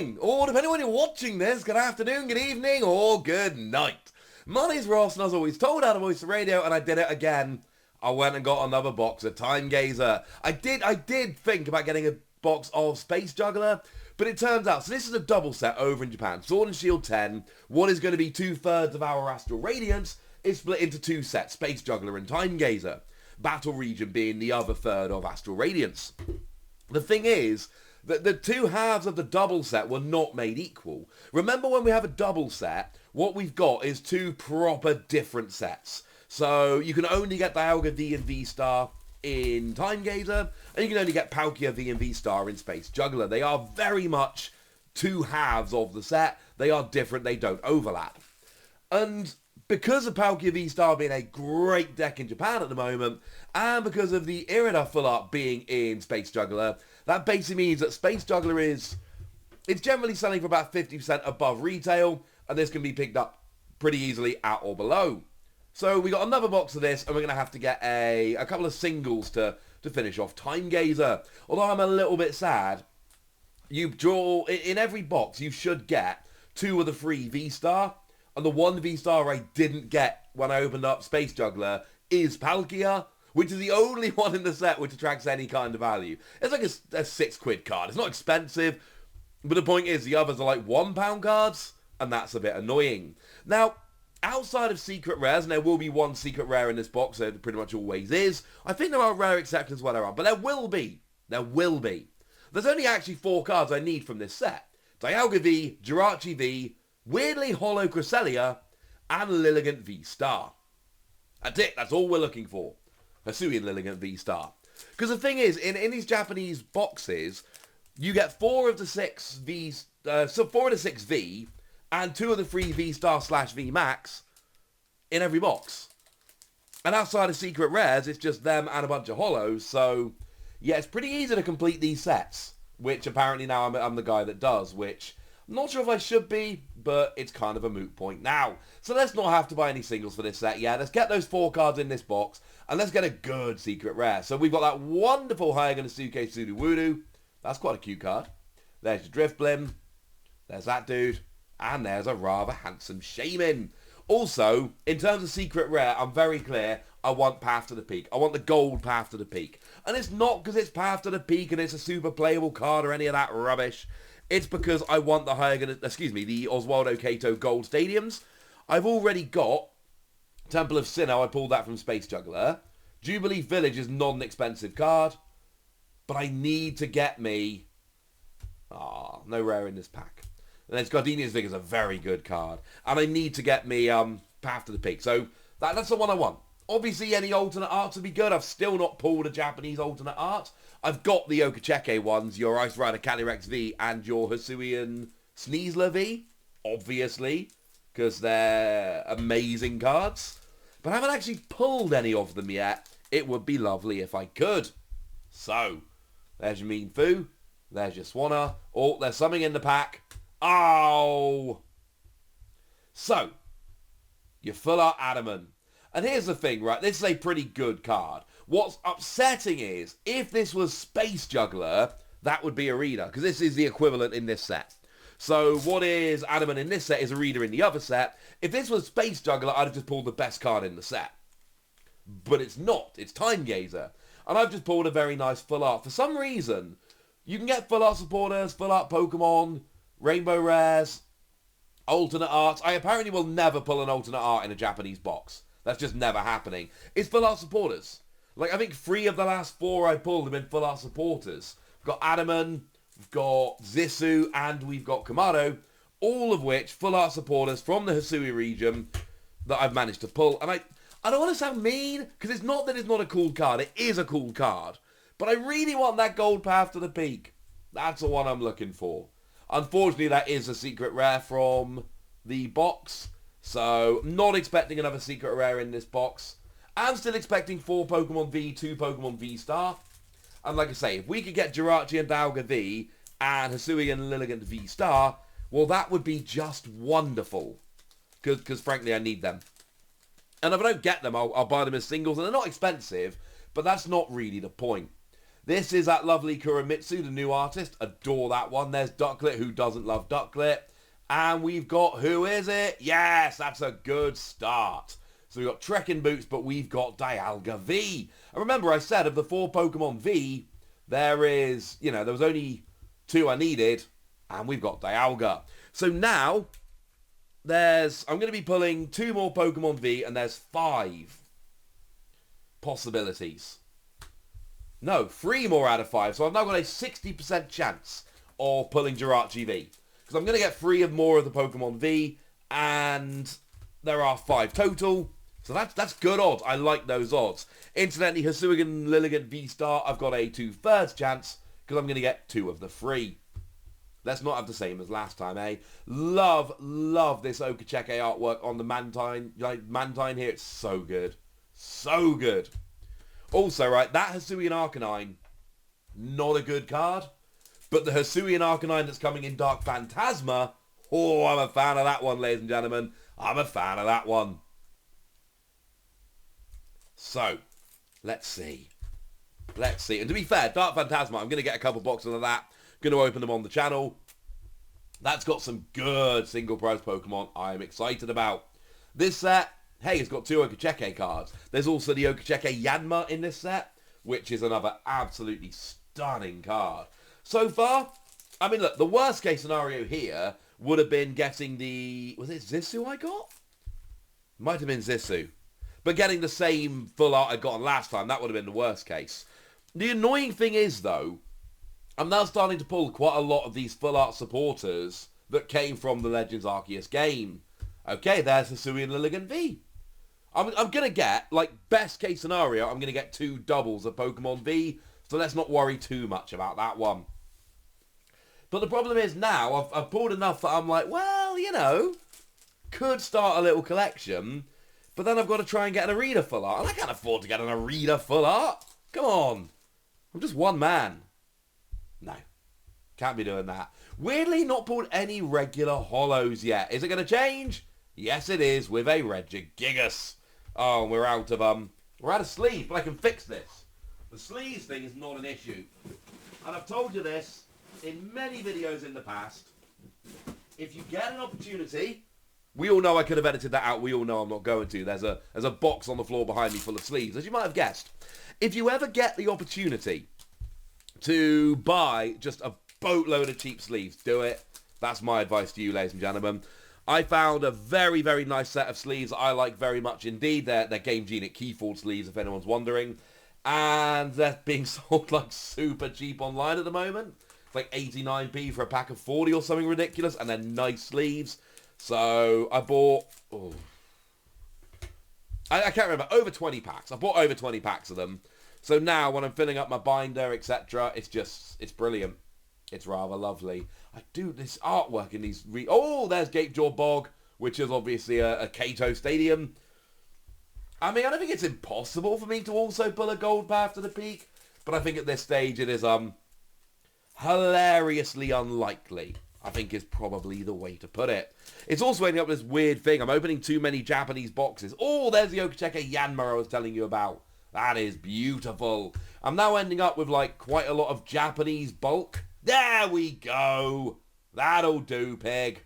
morning, or depending on when you're watching this, good afternoon, good evening, or good night. My name's Ross, and as always, told how to voice the radio, and I did it again. I went and got another box of Time Gazer. I did think about getting a box of Space Juggler, but it turns out, so this is a double set over in Japan. Sword and Shield 10, what is going to be 2/3 of our Astral Radiance, is split into two sets, Space Juggler and Time Gazer. Battle Region being the other third of Astral Radiance. The thing is, that the two halves of the double set were not made equal. Remember, when we have a double set, what we've got is two proper different sets. So you can only get Dialga V and V-Star in Time Gazer, and you can only get Palkia V and V-Star in Space Juggler. They are very much two halves of the set. They are different, they don't overlap. And because of Palkia V-Star being a great deck in Japan at the moment, and because of the Irida full art being in Space Juggler, that basically means that Space Juggler it's generally selling for about 50% above retail, and this can be picked up pretty easily at or below. So we got another box of this, and we're going to have to get a couple of singles to finish off Time Gazer. Although I'm a little bit sad, you draw, in every box, you should get two of the three V-Star, and the one V-Star I didn't get when I opened up Space Juggler is Palkia, which is the only one in the set which attracts any kind of value. It's like a £6 card. It's not expensive, but the point is the others are like £1 cards, and that's a bit annoying. Now, outside of secret rares, and there will be one secret rare in this box, there pretty much always is. I think there are rare exceptions where there are, but there will be. There will be. There's only actually 4 cards I need from this set. Dialga V, Jirachi V, weirdly Holo Cresselia, and Lilligant V-Star. That's it. That's all we're looking for. Hisuian Lilligant V-Star. Because the thing is, in these Japanese boxes, you get 4 of the 6 V, and 2 of the 3 V-Star / V-Max in every box. And outside of secret rares, it's just them and a bunch of holos, so yeah, it's pretty easy to complete these sets, which apparently now I'm the guy that does, which I'm not sure if I should be, but it's kind of a moot point now. So let's not have to buy any singles for this set. Yeah, let's get those 4 cards in this box, and let's get a good secret rare. So we've got that wonderful Hayaganosuke Sudowoodo. That's quite a cute card. There's your Drifblim. There's that dude. And there's a rather handsome Shaman. Also, in terms of secret rare, I'm very clear. I want Path to the Peak. I want the gold Path to the Peak. And it's not because it's Path to the Peak and it's a super playable card or any of that rubbish. It's because I want the the Oswaldo Cato Gold Stadiums. I've already got Temple of Sinnoh. I pulled that from Space Juggler. Jubilee Village is not an expensive card. But I need to get me... no rare in this pack. And then Gardenia's Vigor is a very good card. And I need to get me Path to the Peak. So that's the one I want. Obviously, any alternate arts would be good. I've still not pulled a Japanese alternate art. I've got the Okacheke ones, your Ice Rider Calyrex V and your Hisuian Sneasler V, obviously, because they're amazing cards. But I haven't actually pulled any of them yet. It would be lovely if I could. So, there's your Mean Foo. There's your Swanna. Oh, there's something in the pack. Oh! So, your Full Art Adamant. And here's the thing, right? This is a pretty good card. What's upsetting is, if this was Space Juggler, that would be a reader, because this is the equivalent in this set. So what is Adamant in this set is a reader in the other set. If this was Space Juggler, I'd have just pulled the best card in the set. But it's not. It's Time Gazer. And I've just pulled a very nice full art. For some reason, you can get full art supporters, full art Pokemon, Rainbow Rares, alternate arts. I apparently will never pull an alternate art in a Japanese box. That's just never happening. It's full art supporters. Like, I think 3 of the last 4 I pulled have been full art supporters. We've got Adamant, we've got Zissou, and we've got Kamado, all of which full art supporters from the Hisui region that I've managed to pull. And I don't want to sound mean, because it's not that it's not a cool card. It is a cool card. But I really want that gold Path to the Peak. That's the one I'm looking for. Unfortunately, that is a secret rare from the box. So, not expecting another secret rare in this box. I'm still expecting 4 Pokemon V, 2 Pokemon V-Star. And like I say, if we could get Jirachi and Dialga V and Hisui and Lilligant V-Star, well, that would be just wonderful. Because frankly, I need them. And if I don't get them, I'll buy them as singles. And they're not expensive, but that's not really the point. This is that lovely Kuramitsu, the new artist. Adore that one. There's Ducklet. Who doesn't love Ducklet? And we've got, who is it? Yes, that's a good start. So we've got Trekking Boots, but we've got Dialga V. And remember I said of the 4 Pokemon V, there is, there was only 2 I needed, and we've got Dialga. So now, I'm going to be pulling 2 more Pokemon V, and there's 5 possibilities. No, 3 more out of 5. So I've now got a 60% chance of pulling Jirachi V. Because I'm going to get 3 more of the Pokemon V, and there are 5 total. So that's good odds. I like those odds. Incidentally, Hisuian Lilligant V-Star, I've got a 2/3 chance, because I'm going to get 2 of the 3. Let's not have the same as last time, eh? Love this Okacheke artwork on the Mantine. Mantine here, it's so good. So good. Also, right, that Hisuian Arcanine, not a good card. But the Hisuian Arcanine that's coming in Dark Phantasma, oh, I'm a fan of that one, ladies and gentlemen. I'm a fan of that one. So, let's see. And to be fair, Dark Phantasma, I'm going to get a couple boxes of that. Going to open them on the channel. That's got some good single prize Pokemon I'm excited about. This set, hey, it's got 2 Okacheke cards. There's also the Okacheke Yanma in this set, which is another absolutely stunning card. So far, I mean, look, the worst case scenario here would have been getting the... Was it Zissou I got? Might have been Zissou. But getting the same full art I got on last time, that would have been the worst case. The annoying thing is, though, I'm now starting to pull quite a lot of these full art supporters that came from the Legends Arceus game. Okay, there's Hisuian Lilligant V. I'm going to get, like, best case scenario, I'm going to get 2 doubles of Pokemon V, so let's not worry too much about that one. But the problem is now, I've pulled enough that I'm like, well, could start a little collection, but then I've got to try and get an Arena full art, and I can't afford to get an Arena full art. Come on. I'm just one man. No. Can't be doing that. Weirdly, not pulled any regular holos yet. Is it going to change? Yes, it is, with a Regigigas. Oh, we're out of sleeve, but I can fix this. The sleeves thing is not an issue. And I've told you this in many videos in the past. If you get an opportunity, we all know I could have edited that out. We all know I'm not going to. There's a box on the floor behind me full of sleeves, as you might have guessed. If you ever get the opportunity to buy just a boatload of cheap sleeves, do it. That's my advice to you, ladies and gentlemen. I found a very, very nice set of sleeves I like very much indeed. They're Game Genie Keyforge sleeves, if anyone's wondering. And they're being sold like super cheap online at the moment. It's like 89p for a pack of 40 or something ridiculous. And they're nice sleeves. So I bought... Oh, I can't remember. Over 20 packs. I bought over 20 packs of them. So now when I'm filling up my binder, etc., it's brilliant. It's rather lovely. I do this artwork in these... Oh, there's Gatejaw Bog, which is obviously a Kato Stadium. I mean, I don't think it's impossible for me to also pull a Gold Path to the Peak, but I think at this stage it is hilariously unlikely, I think is probably the way to put it. It's also ending up with this weird thing. I'm opening too many Japanese boxes. Oh, there's the Okacheke Yanma I was telling you about. That is beautiful. I'm now ending up with like quite a lot of Japanese bulk. There we go. That'll do, pig.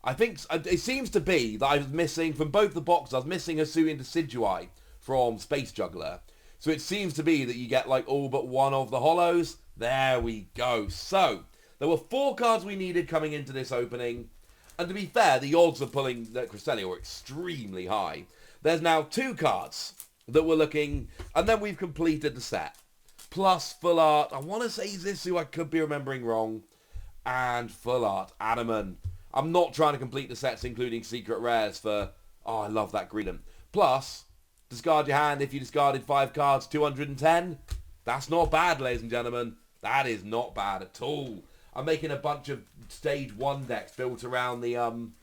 I think it seems to be that I was missing, from both the boxes, I was missing Hisuian Decidueye from Space Juggler. So it seems to be that you get like all but one of the holos. There we go. So, there were 4 cards we needed coming into this opening. And to be fair, the odds of pulling the Cresselia were extremely high. There's now 2 cards that we're looking, and then we've completed the set. Plus full art, I want to say Zissou, I could be remembering wrong. And full art, Adaman. I'm not trying to complete the sets, including secret rares for... Oh, I love that Greedent. Plus, discard your hand if you discarded 5 cards, 210. That's not bad, ladies and gentlemen. That is not bad at all. I'm making a bunch of Stage 1 decks built around the, the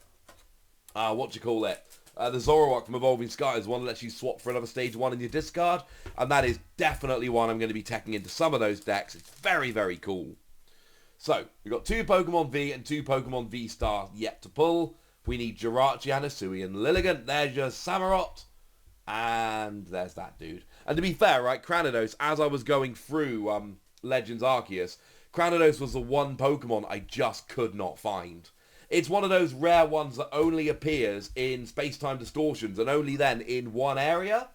Zoroark from Evolving Skies, one that lets you swap for another Stage 1 in your discard. And that is definitely one I'm going to be teching into some of those decks. It's very, very cool. So, we've got 2 Pokemon V and 2 Pokemon V-Star yet to pull. We need Jirachi and Hisuian Lilligant. There's your Samurott. And there's that dude. And to be fair, right, Cranidos, as I was going through Legends Arceus, Cranidos was the one Pokemon I just could not find. It's one of those rare ones that only appears in space-time distortions and only then in one area.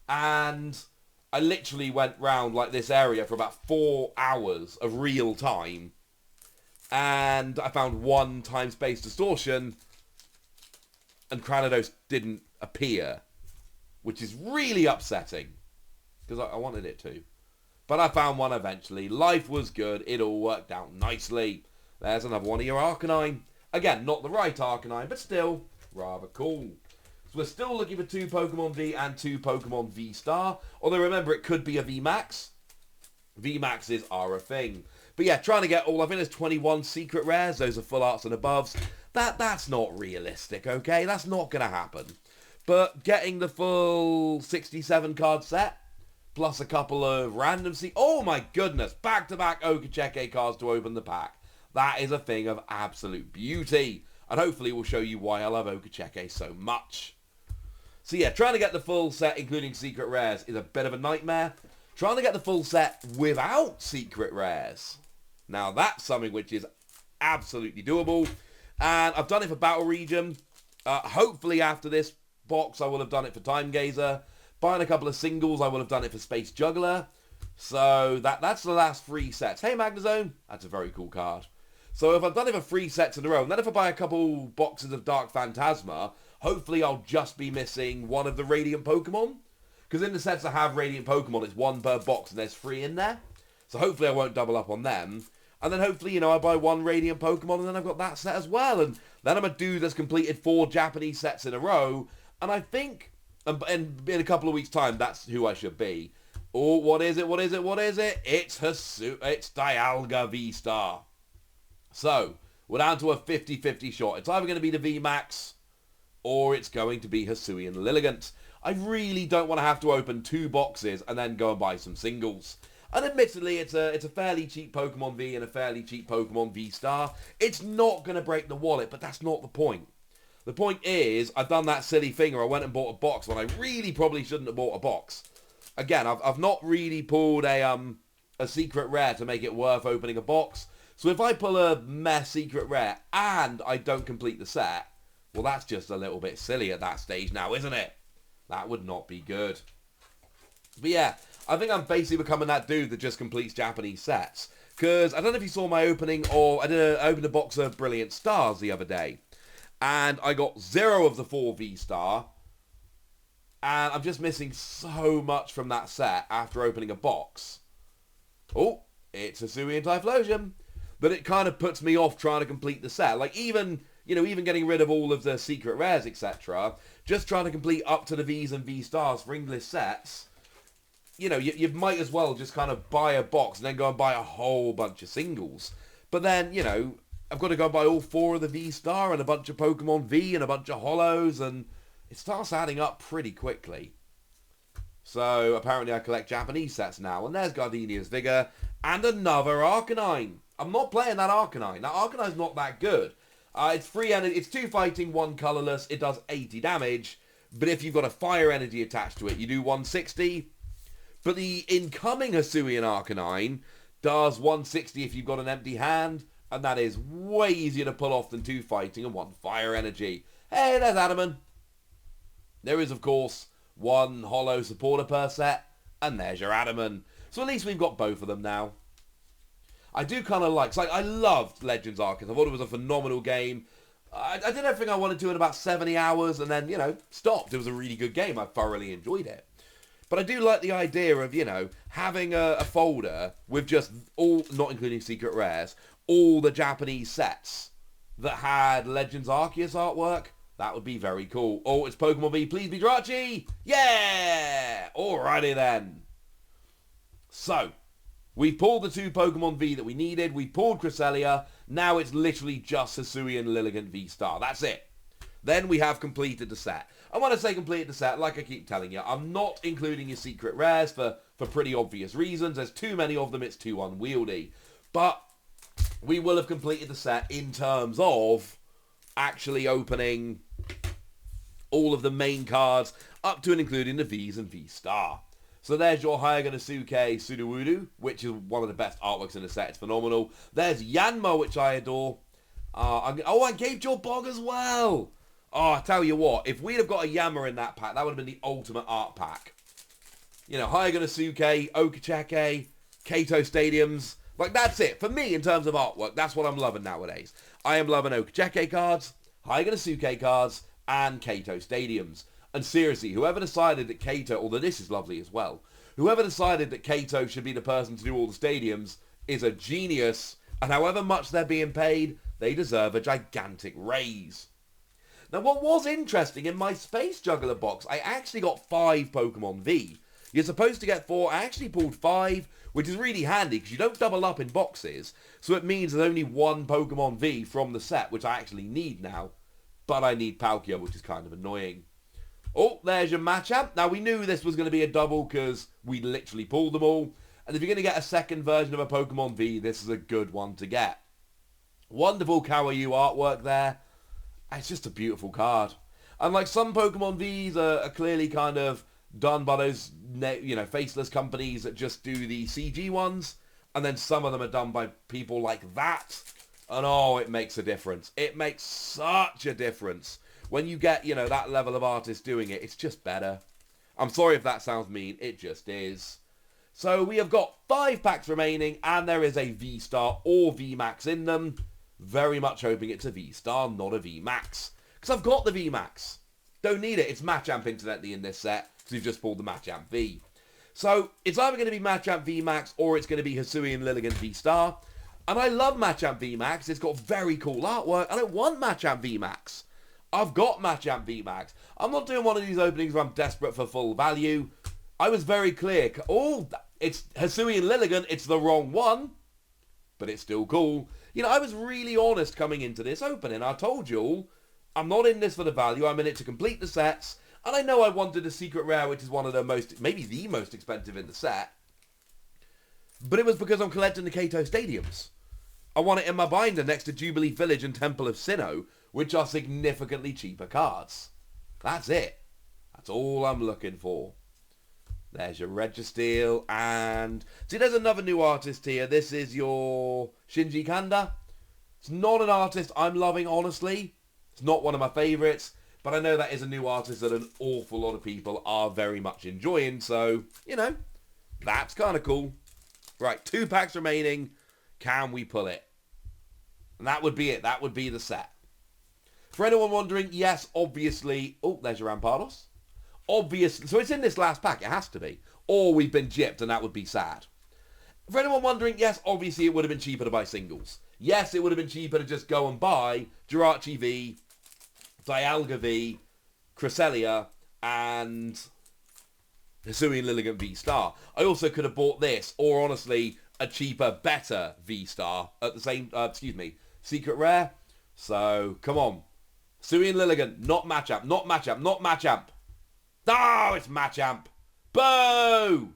And I literally went round like this area for about 4 hours of real time. And I found one time-space distortion and Cranidos didn't appear, which is really upsetting because I wanted it to. But I found one eventually. Life was good. It all worked out nicely. There's another one of your Arcanine. Again, not the right Arcanine, but still rather cool. So we're still looking for 2 Pokemon V and 2 Pokemon V Star. Although remember, it could be a V Max. V Maxes are a thing. But yeah, trying to get all, I think there's 21 secret rares. Those are full arts and above. That's not realistic, okay? That's not going to happen. But getting the full 67 card set, plus a couple of random oh my goodness, back-to-back Okacheke cards to open the pack. That is a thing of absolute beauty. And hopefully we'll show you why I love Okacheke so much. So yeah, trying to get the full set, including secret rares, is a bit of a nightmare. Trying to get the full set without secret rares. Now that's something which is absolutely doable. And I've done it for Battle Region. Hopefully after this box I will have done it for Time Gazer. Buying a couple of singles I will have done it for Space Juggler. So that's the last 3 sets. Hey Magnezone, that's a very cool card. So if I've done it for 3 sets in a row, and then if I buy a couple boxes of Dark Phantasma, hopefully I'll just be missing one of the Radiant Pokemon. Because in the sets that have Radiant Pokemon, it's 1 per box and there's 3 in there. So hopefully I won't double up on them. And then hopefully, you know, I buy 1 Radiant Pokemon and then I've got that set as well. And then I'm a dude that's completed 4 Japanese sets in a row. And I think, in a couple of weeks' time, that's who I should be. Oh, what is it? It's Dialga V-Star. So, we're down to a 50-50 shot. It's either going to be the V-Max or it's going to be Hisuian Lilligant. I really don't want to have to open 2 boxes and then go and buy some singles. And admittedly, it's a fairly cheap Pokemon V and a fairly cheap Pokemon V-Star. It's not going to break the wallet, but that's not the point. The point is, I've done that silly thing where I went and bought a box when I really probably shouldn't have bought a box. Again, I've not really pulled a secret rare to make it worth opening a box. So if I pull a meh secret rare and I don't complete the set, well, that's just a little bit silly at that stage now, isn't it? That would not be good. But yeah, I think I'm basically becoming that dude that just completes Japanese sets. Because I don't know if you saw my opening, or I opened a box of Brilliant Stars the other day. And I got 0 of the 4 V-Star. And I'm just missing so much from that set after opening a box. Oh, it's a Hisuian Typhlosion. But it kind of puts me off trying to complete the set. Like even getting rid of all of the secret rares, etc. Just trying to complete up to the Vs and V-Stars for English sets. You know, you might as well just kind of buy a box and then go and buy a whole bunch of singles. But then, you know, I've got to go and buy all 4 of the V-Star and a bunch of Pokemon V and a bunch of Holos, and it starts adding up pretty quickly. So apparently I collect Japanese sets now, and there's Gardenia's Vigor and another Arcanine. I'm not playing that Arcanine. That Arcanine's not that good. It's free energy. It's 2 fighting, 1 colorless. It does 80 damage. But if you've got a fire energy attached to it, you do 160. But the incoming Hisuian Arcanine does 160 if you've got an empty hand. And that is way easier to pull off than 2 fighting and 1 fire energy. Hey, there's Adaman. There is, of course, 1 holo supporter per set. And there's your Adaman. So at least we've got both of them now. I do kind of like... I loved Legends Arceus. I thought it was a phenomenal game. I did everything I wanted to in about 70 hours and then, you know, stopped. It was a really good game. I thoroughly enjoyed it. But I do like the idea of, you know, having a folder with just all, not including secret rares, all the Japanese sets that had Legends Arceus artwork. That would be very cool. Oh, it's Pokemon V. Please be Drachi. Yeah! Alrighty then. So, we pulled the 2 Pokemon V that we needed. We pulled Cresselia. Now it's literally just Hisuian Lilligant V-Star. That's it. Then we have completed the set. And when I say completed the set, like I keep telling you, I'm not including your secret rares for pretty obvious reasons. There's too many of them. It's too unwieldy. But we will have completed the set in terms of actually opening all of the main cards, up to and including the Vs and V-Star. So there's your Hayaganosuke Sudowoodo, which is one of the best artworks in the set. It's phenomenal. There's Yanma, which I adore. I gave your Bog as well. Oh, I tell you what, if we'd have got a Yanma in that pack, that would have been the ultimate art pack. You know, Hayaganosuke, Okachake, Kato Stadiums. Like, that's it. For me, in terms of artwork, that's what I'm loving nowadays. I am loving Okachake cards, Hayaganosuke cards, and Kato Stadiums. And seriously, whoever decided that Kato, although this is lovely as well, whoever decided that Kato should be the person to do all the stadiums is a genius, and however much they're being paid, they deserve a gigantic raise. Now, what was interesting, in my Space Juggler box, I actually got 5 Pokemon V. You're supposed to get 4, I actually pulled 5, which is really handy because you don't double up in boxes, so it means there's only 1 Pokemon V from the set, which I actually need now, but I need Palkia, which is kind of annoying. Oh, there's your Machamp. Now, we knew this was going to be a double because we literally pulled them all. And if you're going to get a second version of a Pokemon V, this is a good one to get. Wonderful Kawaii artwork there. It's just a beautiful card. And like some Pokemon Vs are clearly kind of done by those, faceless companies that just do the CG ones. And then some of them are done by people like that. And oh, it makes a difference. It makes such a difference. When you get, that level of artist doing it, it's just better. I'm sorry if that sounds mean. It just is. So we have got 5 packs remaining, and there is a V-Star or V-Max in them. Very much hoping it's a V-Star, not a V-Max. Because I've got the V-Max. Don't need it. It's Machamp incidentally in this set, because we've just pulled the Machamp V. So it's either going to be Machamp V-Max, or it's going to be Hisuian Lilligant V-Star. And I love Machamp V-Max. It's got very cool artwork. I don't want Machamp V-Max. I've got Machamp VMAX. I'm not doing one of these openings where I'm desperate for full value. I was very clear. Oh, it's Hisuian Lilligant. It's the wrong one. But it's still cool. I was really honest coming into this opening. I told you all, I'm not in this for the value. I'm in it to complete the sets. And I know I wanted a secret rare, which is one of the most, maybe the most expensive in the set. But it was because I'm collecting the Kato Stadiums. I want it in my binder next to Jubilee Village and Temple of Sinnoh, which are significantly cheaper cards. That's it. That's all I'm looking for. There's your Registeel, and see, there's another new artist here. This is your Shinji Kanda. It's not an artist I'm loving, honestly. It's not one of my favourites, but I know that is a new artist that an awful lot of people are very much enjoying, so, that's kind of cool. Right, 2 packs remaining. Can we pull it? And that would be it. That would be the set. For anyone wondering, yes, obviously... Oh, there's your Rampardos. Obviously... So it's in this last pack. It has to be. Or we've been gypped, and that would be sad. For anyone wondering, yes, obviously it would have been cheaper to buy singles. Yes, it would have been cheaper to just go and buy Jirachi V, Dialga V, Cresselia, and Hisuian Lilligant V-Star. I also could have bought this, or honestly, a cheaper, better V-Star at the same... Secret Rare. So, come on. Hisuian Lilligant, not Machamp, not Machamp, not Machamp. Oh, it's Machamp. Boo!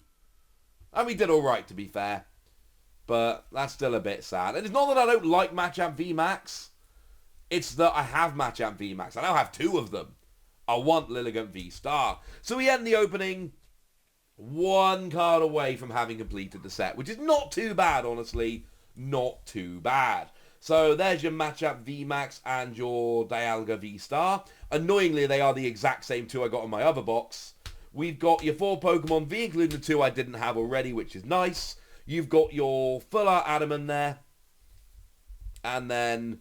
And we did alright, to be fair. But that's still a bit sad. And it's not that I don't like Machamp VMAX. It's that I have Machamp VMAX. I now have 2 of them. I want Lilligant V-Star. So we end the opening 1 card away from having completed the set, which is not too bad, honestly. Not too bad. So there's your Machamp VMAX and your Dialga V-Star. Annoyingly, they are the exact same 2 I got in my other box. We've got your 4 Pokemon V, including the 2 I didn't have already, which is nice. You've got your Full Art Adamant there. And then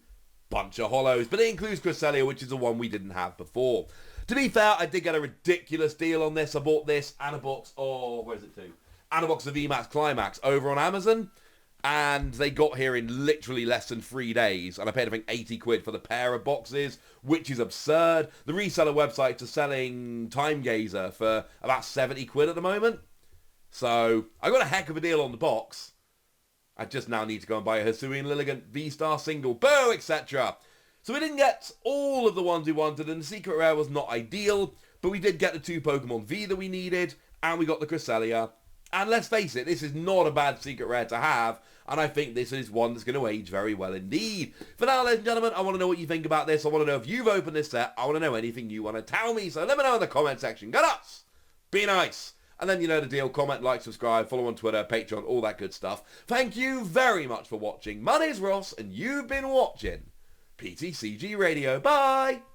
bunch of holos. But it includes Cresselia, which is the one we didn't have before. To be fair, I did get a ridiculous deal on this. I bought this and a box of... Where is it to? And a box of VMAX Climax over on Amazon. And they got here in literally less than 3 days. And I paid, I think, 80 quid for the pair of boxes, which is absurd. The reseller websites are selling Time Gazer for about 70 quid at the moment. So I got a heck of a deal on the box. I just now need to go and buy a Hisuian Lilligant V-Star single, boo, etc. So we didn't get all of the ones we wanted, and the secret rare was not ideal, but we did get the 2 Pokemon V that we needed, and we got the Cresselia, And let's face it, this is not a bad secret rare to have, and I think this is one that's going to age very well indeed. For now, ladies and gentlemen, I want to know what you think about this. I want to know if you've opened this set. I want to know anything you want to tell me, so let me know in the comment section. Go nuts! Be nice! And then you know the deal. Comment, like, subscribe, follow on Twitter, Patreon, all that good stuff. Thank you very much for watching. My name's Ross, and you've been watching PTCG Radio. Bye!